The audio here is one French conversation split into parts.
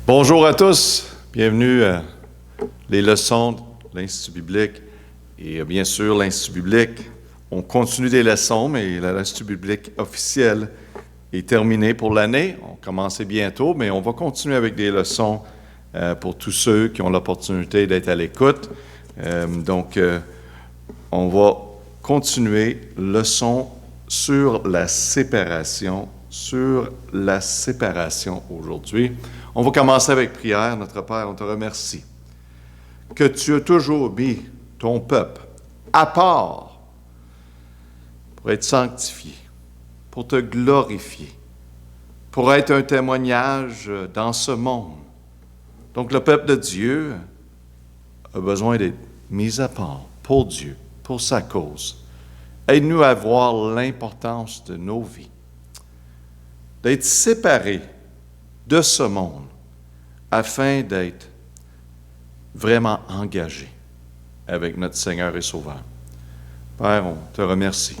Bonjour à tous, bienvenue à les leçons de l'Institut biblique et bien sûr l'Institut biblique. On continue des leçons, mais l'Institut biblique officiel est terminé pour l'année. On commence bientôt, mais on va continuer avec des leçons pour tous ceux qui ont l'opportunité d'être à l'écoute. On va continuer leçon sur la séparation aujourd'hui. On va commencer avec prière. Notre Père, on te remercie que tu as toujours mis ton peuple à part pour être sanctifié, pour te glorifier, pour être un témoignage dans ce monde. Donc le peuple de Dieu a besoin d'être mis à part pour Dieu, pour sa cause. Aide-nous à voir l'importance de nos vies, d'être séparés de ce monde afin d'être vraiment engagés avec notre Seigneur et Sauveur. Père, on te remercie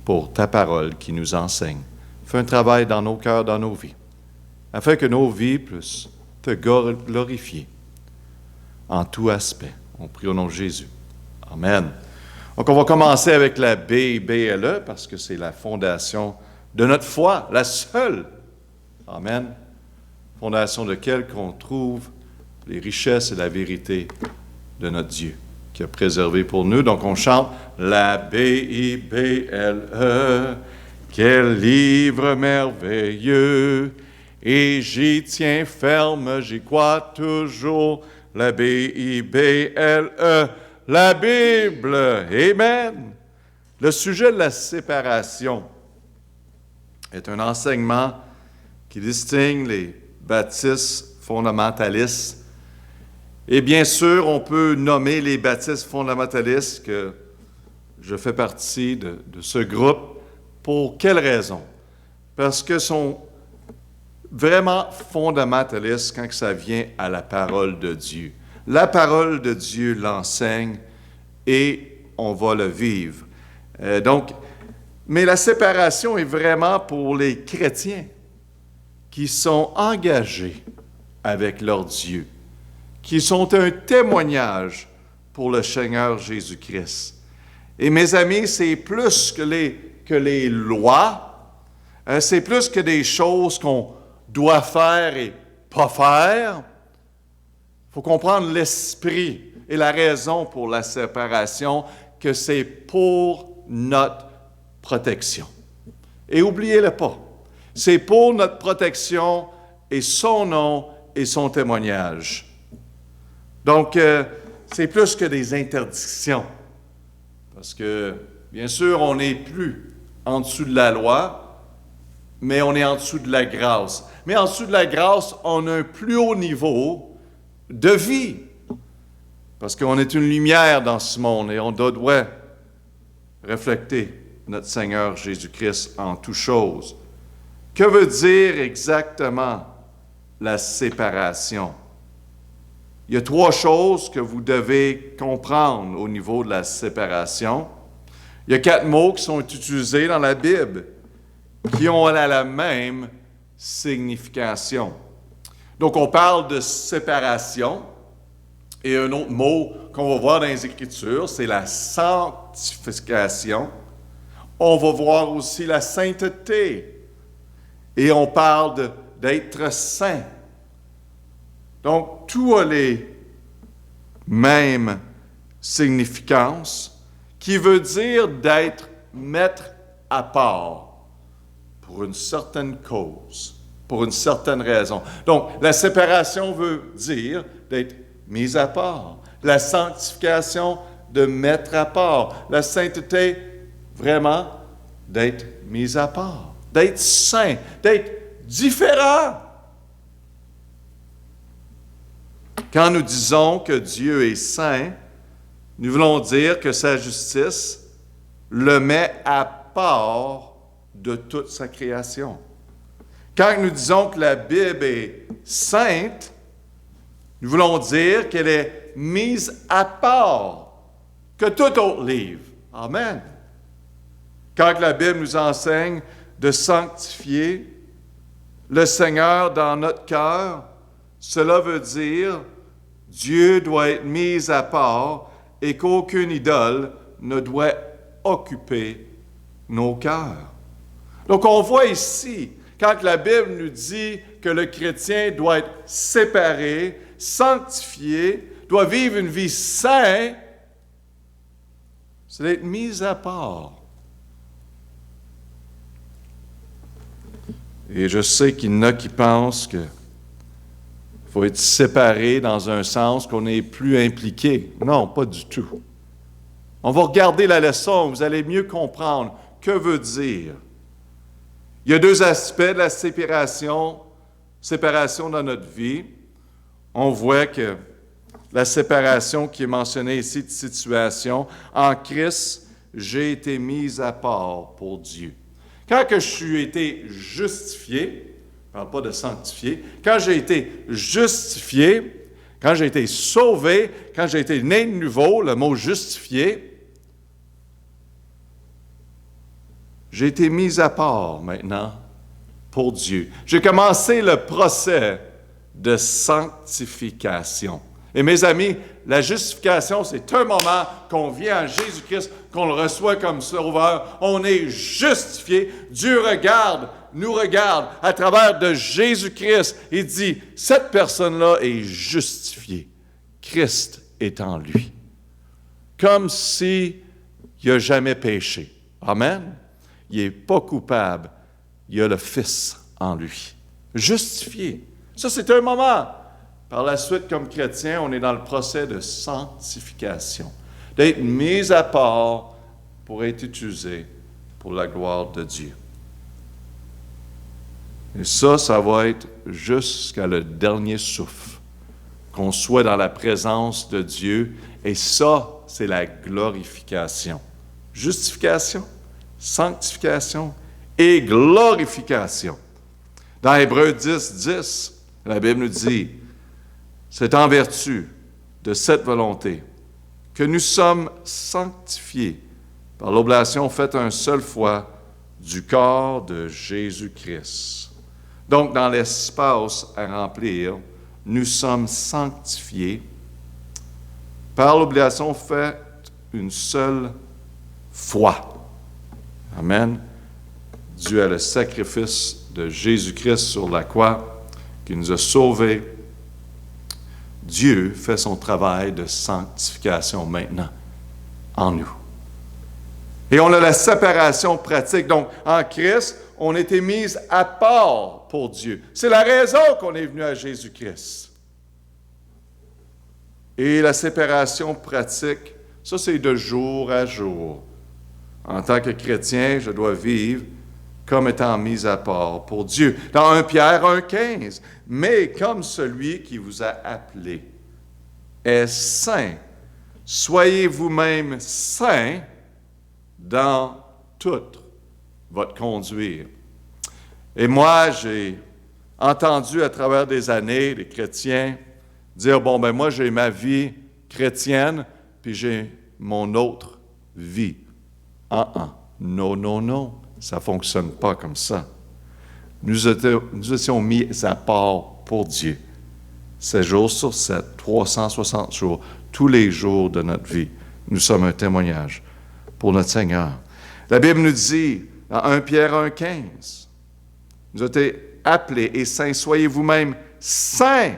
pour ta parole qui nous enseigne. Fais un travail dans nos cœurs, dans nos vies, afin que nos vies puissent te glorifier en tout aspect. On prie au nom de Jésus. Amen. Donc, on va commencer avec la BIBLE parce que c'est la fondation de notre foi, la seule. Amen. Fondation de laquelle qu'on trouve les richesses et la vérité de notre Dieu qui a préservé pour nous. Donc, on chante la BIBLE, quel livre merveilleux, et j'y tiens ferme, j'y crois toujours, la BIBLE, la Bible. Amen. Le sujet de la séparation est un enseignement qui distingue les baptistes fondamentalistes. Et bien sûr, on peut nommer les baptistes fondamentalistes que je fais partie de ce groupe. Pour quelle raison? Parce qu'ils sont vraiment fondamentalistes quand ça vient à la parole de Dieu. La parole de Dieu l'enseigne et on va le vivre. Mais la séparation est vraiment pour les chrétiens qui sont engagés avec leur Dieu, qui sont un témoignage pour le Seigneur Jésus-Christ. Et mes amis, c'est plus que les lois, c'est plus que des choses qu'on doit faire et pas faire. Il faut comprendre l'esprit et la raison pour la séparation, que c'est pour notre protection. Et oubliez-le pas, c'est pour notre protection et son nom et son témoignage. Donc, c'est plus que des interdictions. Parce que, bien sûr, on n'est plus en dessous de la loi, mais on est en dessous de la grâce. Mais en dessous de la grâce, on a un plus haut niveau de vie. Parce qu'on est une lumière dans ce monde et on doit refléter notre Seigneur Jésus-Christ en toutes choses. Que veut dire exactement la séparation? Il y a 3 choses que vous devez comprendre au niveau de la séparation. Il y a 4 mots qui sont utilisés dans la Bible qui ont la même signification. Donc, on parle de séparation et un autre mot qu'on va voir dans les Écritures, c'est la sanctification. On va voir aussi la sainteté. Et on parle d'être saint. Donc, tout a les mêmes significances, qui veut dire mettre à part pour une certaine cause, pour une certaine raison. Donc, la séparation veut dire d'être mis à part. La sanctification, de mettre à part. La sainteté, vraiment, d'être mis à part. D'être saint, d'être différent. Quand nous disons que Dieu est saint, nous voulons dire que sa justice le met à part de toute sa création. Quand nous disons que la Bible est sainte, nous voulons dire qu'elle est mise à part que tout autre livre. Amen. Quand la Bible nous enseigne de sanctifier le Seigneur dans notre cœur, cela veut dire Dieu doit être mis à part et qu'aucune idole ne doit occuper nos cœurs. Donc on voit ici, quand la Bible nous dit que le chrétien doit être séparé, sanctifié, doit vivre une vie sainte, c'est d'être mis à part. Et je sais qu'il y en a qui pensent qu'il faut être séparé dans un sens qu'on n'est plus impliqué. Non, pas du tout. On va regarder la leçon, vous allez mieux comprendre que veut dire. Il y a deux aspects de la séparation dans notre vie. On voit que la séparation qui est mentionnée ici de situation, en Christ, j'ai été mis à part pour Dieu. Quand que je suis été justifié, je ne parle pas de sanctifié, quand j'ai été justifié, quand j'ai été sauvé, quand j'ai été né de nouveau, le mot justifié, j'ai été mis à part maintenant pour Dieu. J'ai commencé le procès de sanctification. Et mes amis, la justification, c'est un moment qu'on vient à Jésus-Christ, qu'on le reçoit comme sauveur. On est justifié. Dieu nous regarde à travers de Jésus-Christ et dit, cette personne-là est justifiée. Christ est en lui. Comme s'il n'a jamais péché. Amen. Il n'est pas coupable. Il a le Fils en lui. Justifié. Ça, c'est un moment. Par la suite, comme chrétien, on est dans le procès de sanctification, d'être mis à part pour être utilisé pour la gloire de Dieu. Et ça va être jusqu'à le dernier souffle, qu'on soit dans la présence de Dieu. Et ça, c'est la glorification. Justification, sanctification et glorification. Dans Hébreux 10, la Bible nous dit, c'est en vertu de cette volonté que nous sommes sanctifiés par l'oblation faite une seule fois du corps de Jésus-Christ. Donc, dans l'espace à remplir, nous sommes sanctifiés par l'oblation faite une seule fois. Amen. Dû à le sacrifice de Jésus-Christ sur la croix qui nous a sauvés. Dieu fait son travail de sanctification maintenant en nous. Et on a la séparation pratique. Donc, en Christ, on a été mis à part pour Dieu. C'est la raison qu'on est venu à Jésus-Christ. Et la séparation pratique, ça c'est de jour à jour. En tant que chrétien, je dois vivre comme étant mis à part pour Dieu. Dans 1 Pierre 1,15, « Mais comme celui qui vous a appelé est saint, soyez vous-même saints dans toute votre conduite. » Et moi, j'ai entendu à travers des années les chrétiens dire, bon, ben moi, j'ai ma vie chrétienne, puis j'ai mon autre vie. Non. Ça ne fonctionne pas comme ça. Nous étions mis à part pour Dieu. 7 jours sur 7, 360 jours, tous les jours de notre vie. Nous sommes un témoignage pour notre Seigneur. La Bible nous dit, dans 1 Pierre 1,15, nous avons été appelés et saints, soyez vous-même saints.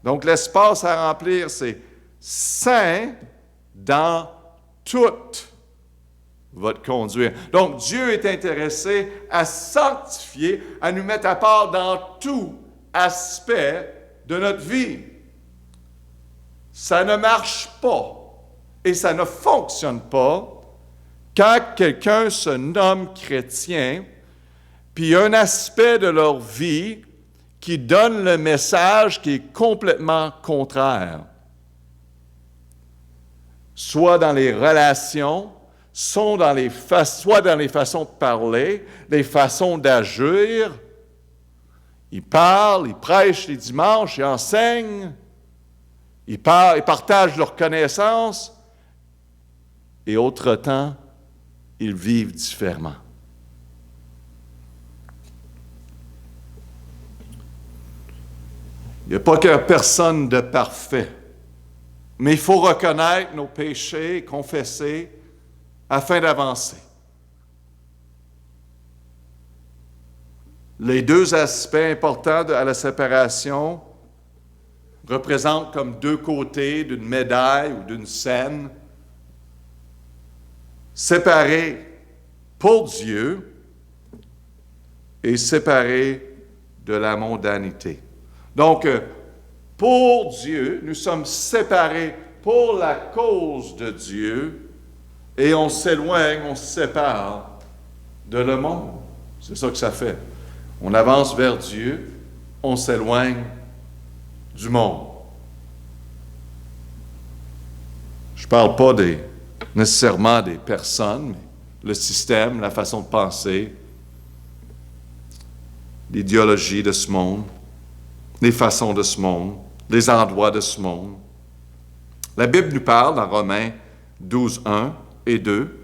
Donc l'espace à remplir, c'est saints dans toute votre conduite. Donc, Dieu est intéressé à sanctifier, à nous mettre à part dans tout aspect de notre vie. Ça ne marche pas et ça ne fonctionne pas quand quelqu'un se nomme chrétien, puis il y a un aspect de leur vie qui donne le message qui est complètement contraire. Soit dans les relations, soit dans les façons de parler, les façons d'agir. Ils parlent, ils prêchent les dimanches, ils enseignent, ils partagent leurs connaissances, et autre temps, ils vivent différemment. Il n'y a pas que personne de parfait. Mais il faut reconnaître nos péchés, confesser, afin d'avancer. Les deux aspects importants à la séparation représentent comme deux côtés d'une médaille ou d'une scène. Séparés pour Dieu et séparés de la mondanité. Donc, pour Dieu, nous sommes séparés pour la cause de Dieu et on s'éloigne, on se sépare de le monde. C'est ça que ça fait. On avance vers Dieu, on s'éloigne du monde. Je ne parle pas nécessairement des personnes, mais le système, la façon de penser, l'idéologie de ce monde, les façons de ce monde, les endroits de ce monde. La Bible nous parle dans Romains 12, 1 et 2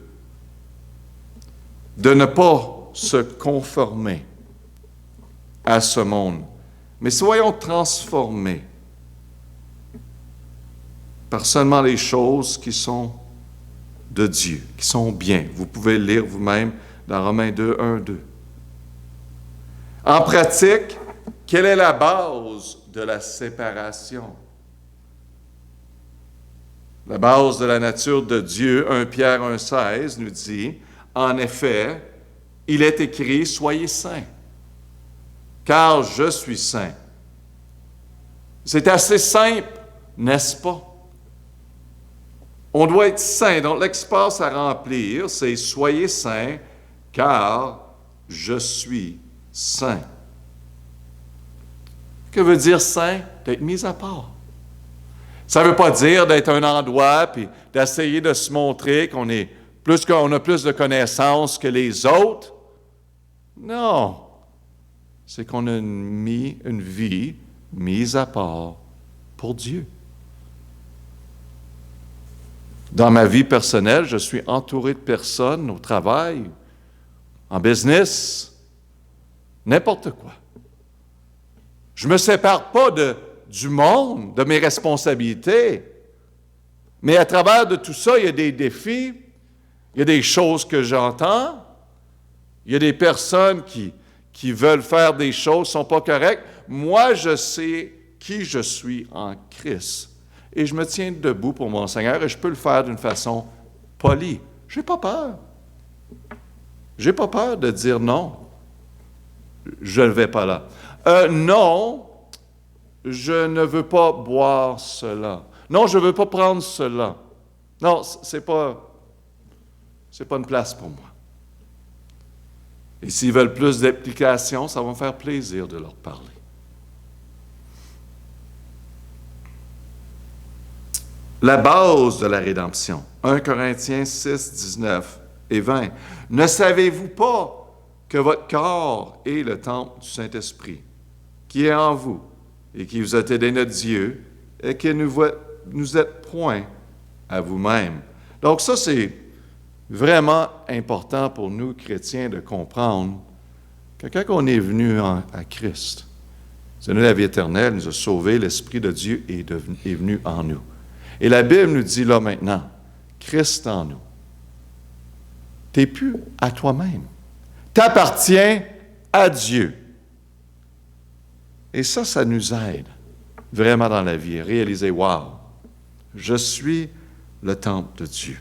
de ne pas se conformer à ce monde, mais soyons transformés par seulement les choses qui sont de Dieu, qui sont bien. Vous pouvez le lire vous-même dans Romains 2, 1, 2. En pratique, quelle est la base de la séparation? La base de la nature de Dieu, 1 Pierre 1, 16, nous dit, en effet, il est écrit, soyez saints, car je suis saint. C'est assez simple, n'est-ce pas? On doit être saint. Donc, l'espace à remplir, c'est soyez saints, car je suis saint. Que veut dire saint? D'être mis à part. Ça ne veut pas dire d'être un endroit puis d'essayer de se montrer qu'on a plus de connaissances que les autres. Non. C'est qu'on a une vie mise à part pour Dieu. Dans ma vie personnelle, je suis entouré de personnes au travail, en business, n'importe quoi. Je ne me sépare pas du monde, de mes responsabilités, mais à travers de tout ça, il y a des défis, il y a des choses que j'entends, il y a des personnes qui veulent faire des choses qui ne sont pas correctes. Moi, je sais qui je suis en Christ. Et je me tiens debout pour mon Seigneur et je peux le faire d'une façon polie. Je n'ai pas peur. Je n'ai pas peur de dire non. Je ne vais pas là. Non, je ne veux pas boire cela. Non, je ne veux pas prendre cela. Non, c'est pas une place pour moi. Et s'ils veulent plus d'applications, ça va me faire plaisir de leur parler. La base de la rédemption, 1 Corinthiens 6, 19 et 20. Ne savez-vous pas que votre corps est le temple du Saint-Esprit, qui est en vous, et qui vous a été donné de Dieu, et que nous êtes point à vous-même. Donc ça, c'est vraiment important pour nous, chrétiens, de comprendre que quand on est venu à Christ, c'est nous la vie éternelle, nous a sauvés, l'Esprit de Dieu est venu en nous. Et la Bible nous dit là maintenant, Christ en nous. Tu n'es plus à toi-même. Tu appartiens à Dieu. Et ça nous aide vraiment dans la vie, à réaliser, wow, je suis le temple de Dieu.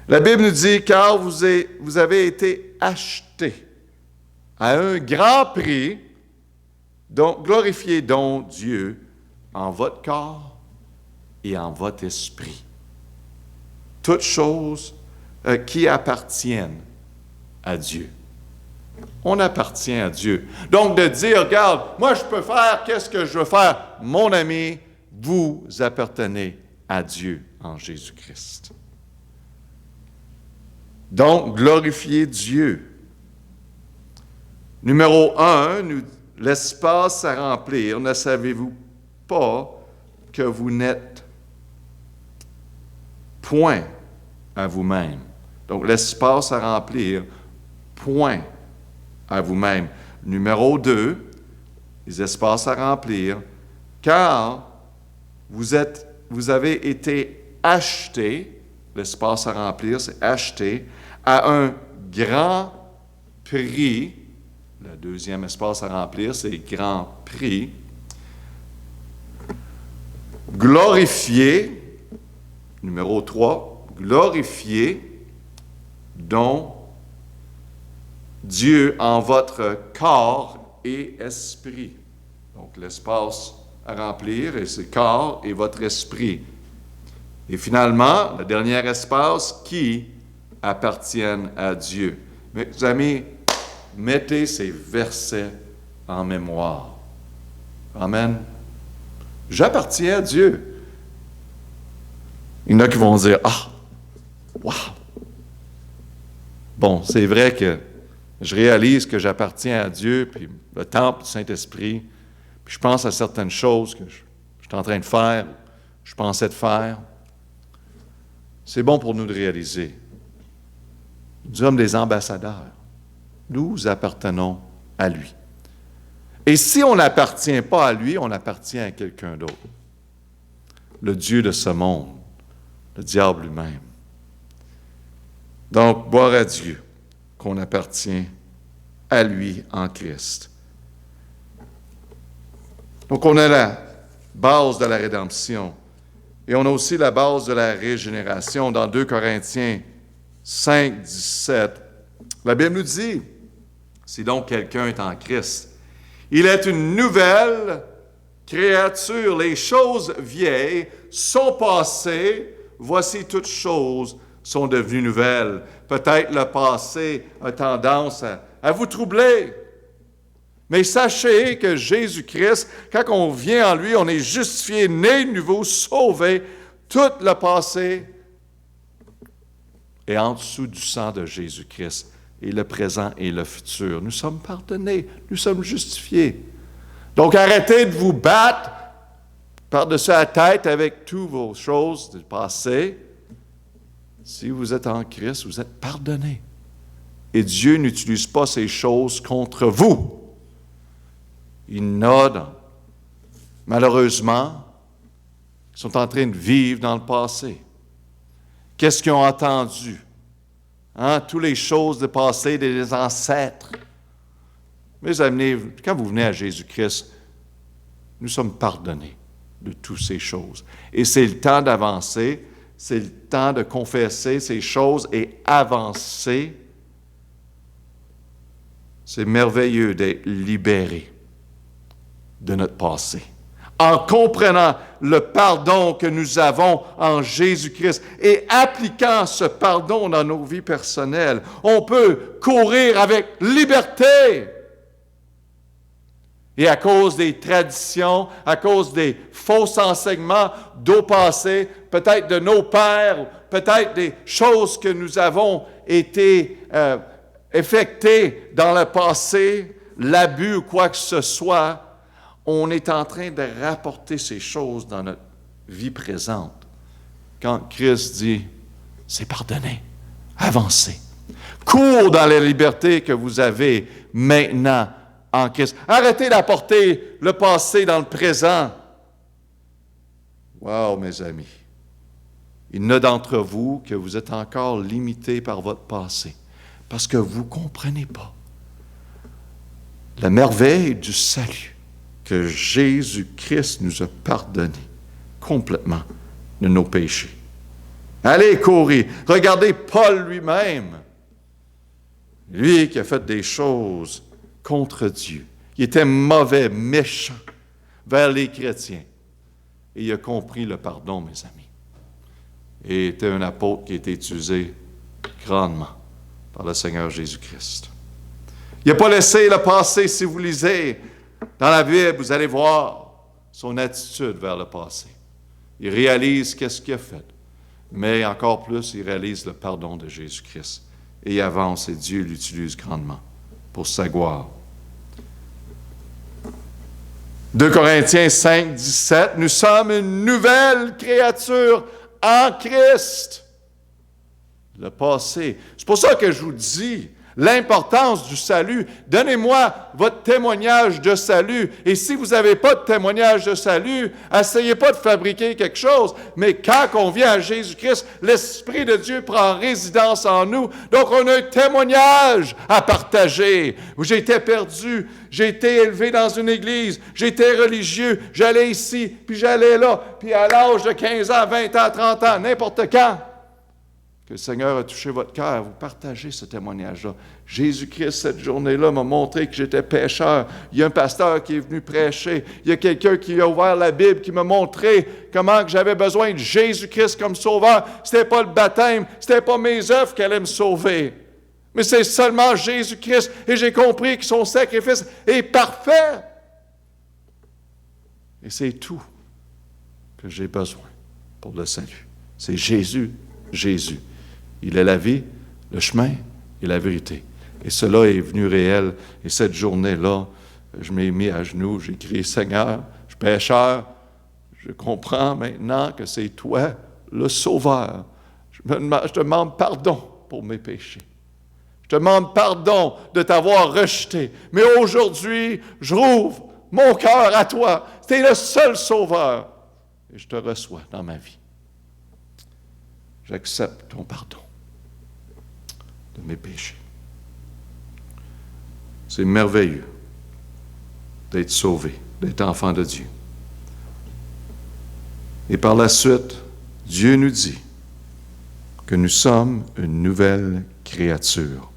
La Bible nous dit, car vous avez été achetés à un grand prix, donc glorifiez donc Dieu en votre corps et en votre esprit. Toutes choses qui appartiennent à Dieu. On appartient à Dieu. Donc de dire, regarde, moi je peux faire qu'est-ce que je veux faire. Mon ami, vous appartenez à Dieu en Jésus-Christ. Donc, glorifiez Dieu. Numéro 1, l'espace à remplir. Ne savez-vous pas que vous n'êtes point à vous-même? Donc, l'espace à remplir, point à vous-même. Numéro 2, les espaces à remplir, car vous avez été achetés, l'espace à remplir, c'est acheté, à un grand prix. Le deuxième espace à remplir, c'est grand prix. Glorifié, numéro 3, glorifié, dont Dieu en votre corps et esprit. Donc, l'espace à remplir, et c'est corps et votre esprit. Et finalement, le dernier espace, qui appartiennent à Dieu. Mes amis, mettez ces versets en mémoire. Amen. J'appartiens à Dieu. Il y en a qui vont dire, « Ah, wow! » Bon, c'est vrai que je réalise que j'appartiens à Dieu, puis le temple du Saint-Esprit, puis je pense à certaines choses que je suis en train de faire, je pensais de faire. C'est bon pour nous de réaliser. Nous sommes des ambassadeurs. Nous appartenons à lui. Et si on n'appartient pas à lui, on appartient à quelqu'un d'autre. Le Dieu de ce monde, le diable lui-même. Donc, gloire à Dieu qu'on appartient à lui en Christ. Donc, on a la base de la rédemption. Et on a aussi la base de la régénération dans 2 Corinthiens 5, 17. La Bible nous dit, si donc quelqu'un est en Christ, il est une nouvelle créature. Les choses vieilles sont passées. Voici toutes choses sont devenues nouvelles. Peut-être le passé a tendance à vous troubler. Mais sachez que Jésus-Christ, quand on vient en lui, on est justifié, né de nouveau, sauvé. Tout le passé est en dessous du sang de Jésus-Christ. Et le présent et le futur. Nous sommes pardonnés, nous sommes justifiés. Donc arrêtez de vous battre par-dessus la tête avec toutes vos choses du passé. Si vous êtes en Christ, vous êtes pardonnés. Et Dieu n'utilise pas ces choses contre vous. Il note, malheureusement, ils sont en train de vivre dans le passé. Qu'est-ce qu'ils ont entendu? Toutes les choses du passé des ancêtres. Mes amis, quand vous venez à Jésus-Christ, nous sommes pardonnés de toutes ces choses. Et c'est le temps d'avancer, c'est le temps de confesser ces choses et avancer. C'est merveilleux d'être libéré de notre passé. En comprenant le pardon que nous avons en Jésus-Christ et appliquant ce pardon dans nos vies personnelles, on peut courir avec liberté. Et à cause des traditions, à cause des faux enseignements d'au passé, peut-être de nos pères, peut-être des choses que nous avons été effectuées dans le passé, l'abus ou quoi que ce soit, on est en train de rapporter ces choses dans notre vie présente. Quand Christ dit, c'est pardonné, avancez. Cours dans la liberté que vous avez maintenant en Christ. Arrêtez d'apporter le passé dans le présent. Wow, mes amis. Il y en a d'entre vous que vous êtes encore limités par votre passé parce que vous ne comprenez pas la merveille du salut que Jésus-Christ nous a pardonné complètement de nos péchés. Allez courir. Regardez Paul lui-même. Lui qui a fait des choses contre Dieu. Il était mauvais, méchant vers les chrétiens. Et il a compris le pardon, mes amis. Et était un apôtre qui a été utilisé grandement par le Seigneur Jésus-Christ. Il n'a pas laissé le passé, si vous lisez dans la Bible, vous allez voir son attitude vers le passé. Il réalise qu'est-ce qu'il a fait. Mais encore plus, il réalise le pardon de Jésus-Christ. Et il avance et Dieu l'utilise grandement pour sa gloire. 2 Corinthiens 5, 17, nous sommes une nouvelle créature en Christ. Le passé. C'est pour ça que je vous dis, l'importance du salut. Donnez-moi votre témoignage de salut. Et si vous n'avez pas de témoignage de salut, essayez pas de fabriquer quelque chose. Mais quand on vient à Jésus-Christ, l'Esprit de Dieu prend résidence en nous. Donc, on a un témoignage à partager. J'étais perdu, j'ai été élevé dans une église, j'étais religieux, j'allais ici, puis j'allais là, puis à l'âge de 15 ans, 20 ans, 30 ans, n'importe quand, que le Seigneur a touché votre cœur, vous partagez ce témoignage-là. Jésus-Christ, cette journée-là, m'a montré que j'étais pécheur. Il y a un pasteur qui est venu prêcher. Il y a quelqu'un qui a ouvert la Bible, qui m'a montré comment que j'avais besoin de Jésus-Christ comme sauveur. C'était pas le baptême, c'était pas mes œuvres qui allaient me sauver. Mais c'est seulement Jésus-Christ. Et j'ai compris que son sacrifice est parfait. Et c'est tout que j'ai besoin pour le salut. C'est Jésus, Jésus. Il est la vie, le chemin et la vérité. Et cela est venu réel. Et cette journée-là, je m'ai mis à genoux, j'ai crié, Seigneur, je suis pécheur, je comprends maintenant que c'est toi, le Sauveur. Je te demande pardon pour mes péchés. Je te demande pardon de t'avoir rejeté. Mais aujourd'hui, je rouvre mon cœur à toi. Tu es le seul Sauveur. Et je te reçois dans ma vie. J'accepte ton pardon de mes péchés. C'est merveilleux d'être sauvé, d'être enfant de Dieu. Et par la suite, Dieu nous dit que nous sommes une nouvelle créature.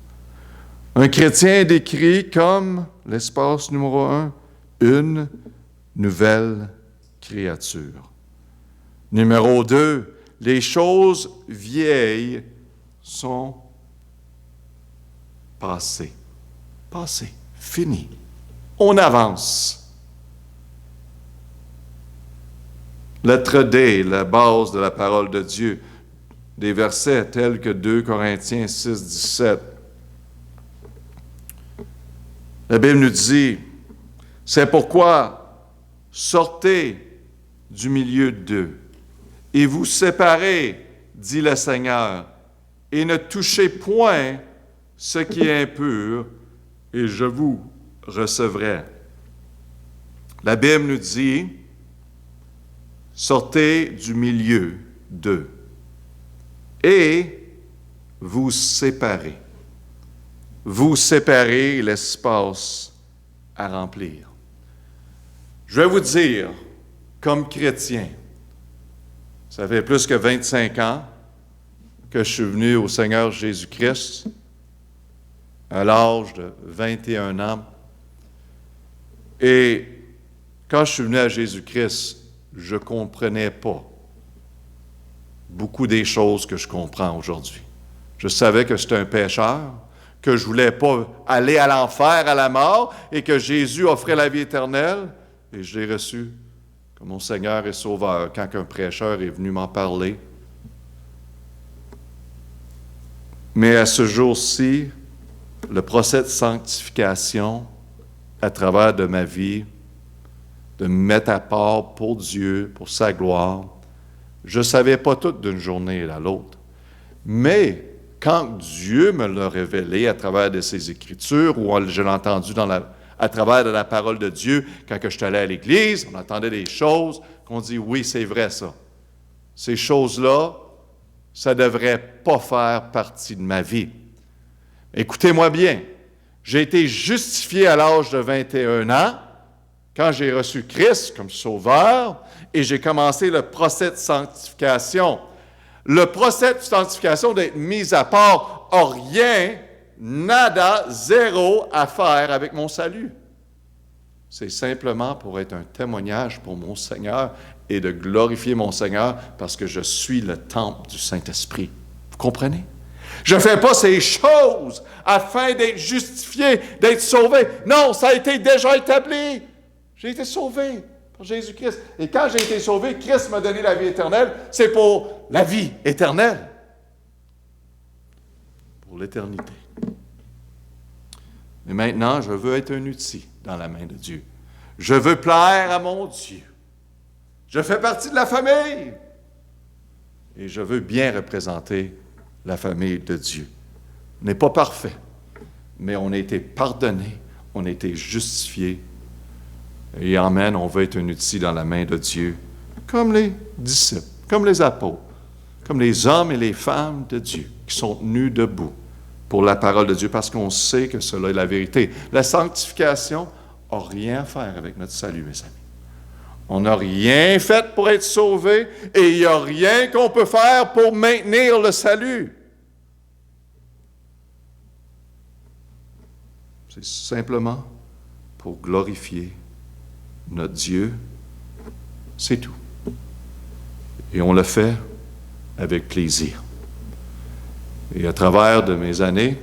Un chrétien est décrit comme, l'espace numéro 1, une nouvelle créature. Numéro 2, les choses vieilles sont passées. Passées, finies. On avance. Lettre D, la base de la parole de Dieu. Des versets tels que 2 Corinthiens 6, 17. La Bible nous dit, c'est pourquoi sortez du milieu d'eux et vous séparez, dit le Seigneur, et ne touchez point ce qui est impur, et je vous recevrai. La Bible nous dit, sortez du milieu d'eux et vous séparez. Vous séparez l'espace à remplir. Je vais vous dire, comme chrétien, ça fait plus que 25 ans que je suis venu au Seigneur Jésus-Christ, à l'âge de 21 ans. Et quand je suis venu à Jésus-Christ, je ne comprenais pas beaucoup des choses que je comprends aujourd'hui. Je savais que j'étais un pécheur, que je ne voulais pas aller à l'enfer, à la mort, et que Jésus offrait la vie éternelle, et je l'ai reçu comme mon Seigneur et Sauveur quand un prêcheur est venu m'en parler. Mais à ce jour-ci, le procès de sanctification, à travers de ma vie, de me mettre à part pour Dieu, pour sa gloire, je ne savais pas tout d'une journée à l'autre. Mais quand Dieu me l'a révélé à travers de ses Écritures, ou je l'ai entendu à travers de la parole de Dieu, quand je suis allé à l'Église, on entendait des choses qu'on dit, oui, c'est vrai ça. Ces choses-là, ça ne devrait pas faire partie de ma vie. Écoutez-moi bien, j'ai été justifié à l'âge de 21 ans, quand j'ai reçu Christ comme Sauveur, et j'ai commencé le procès de sanctification. Le procès de sanctification d'être mis à part n'a rien, nada, zéro à faire avec mon salut. C'est simplement pour être un témoignage pour mon Seigneur et de glorifier mon Seigneur parce que je suis le temple du Saint-Esprit. Vous comprenez? Je ne fais pas ces choses afin d'être justifié, d'être sauvé. Non, ça a été déjà établi. J'ai été sauvé par Jésus-Christ. Et quand j'ai été sauvé, Christ m'a donné la vie éternelle. C'est pour la vie éternelle. Pour l'éternité. Mais maintenant, je veux être un outil dans la main de Dieu. Je veux plaire à mon Dieu. Je fais partie de la famille. Et je veux bien représenter la famille de Dieu. On n'est pas parfait. mais on a été pardonné, on a été justifié. Et amen, on veut être un outil dans la main de Dieu, comme les disciples, comme les apôtres, comme les hommes et les femmes de Dieu qui sont tenus debout pour la parole de Dieu, parce qu'on sait que cela est la vérité. La sanctification n'a rien à faire avec notre salut, mes amis. On n'a rien fait pour être sauvé et il n'y a rien qu'on peut faire pour maintenir le salut. C'est simplement pour glorifier notre Dieu. C'est tout. Et on le fait avec plaisir. Et à travers de mes années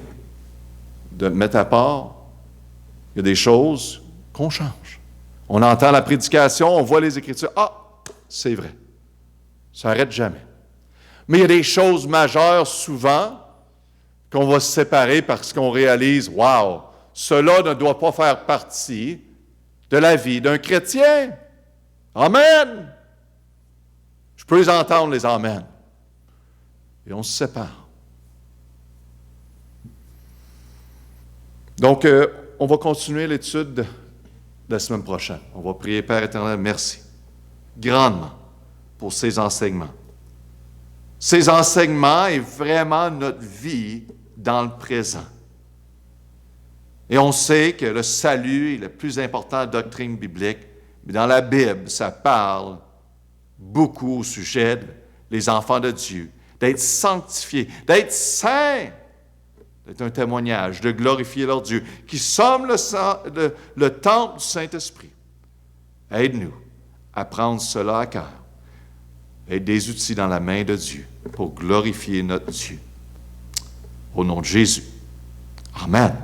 de me mettre à part, il y a des choses qu'on change. On entend la prédication, on voit les Écritures. Ah, c'est vrai. Ça n'arrête jamais. Mais il y a des choses majeures souvent qu'on va se séparer parce qu'on réalise, wow, cela ne doit pas faire partie de la vie d'un chrétien. Amen. Je peux les entendre, les amen. Et on se sépare. Donc, on va continuer l'étude la semaine prochaine. On va prier, Père éternel, merci grandement pour ces enseignements. Ces enseignements est vraiment notre vie dans le présent. Et on sait que le salut est la plus importante doctrine biblique, mais dans la Bible, ça parle beaucoup au sujet des enfants de Dieu, d'être sanctifiés, d'être saints, d'être un témoignage, de glorifier leur Dieu, qui sommes le temple du Saint-Esprit. Aide-nous à prendre cela à cœur, être des outils dans la main de Dieu pour glorifier notre Dieu. Au nom de Jésus. Amen.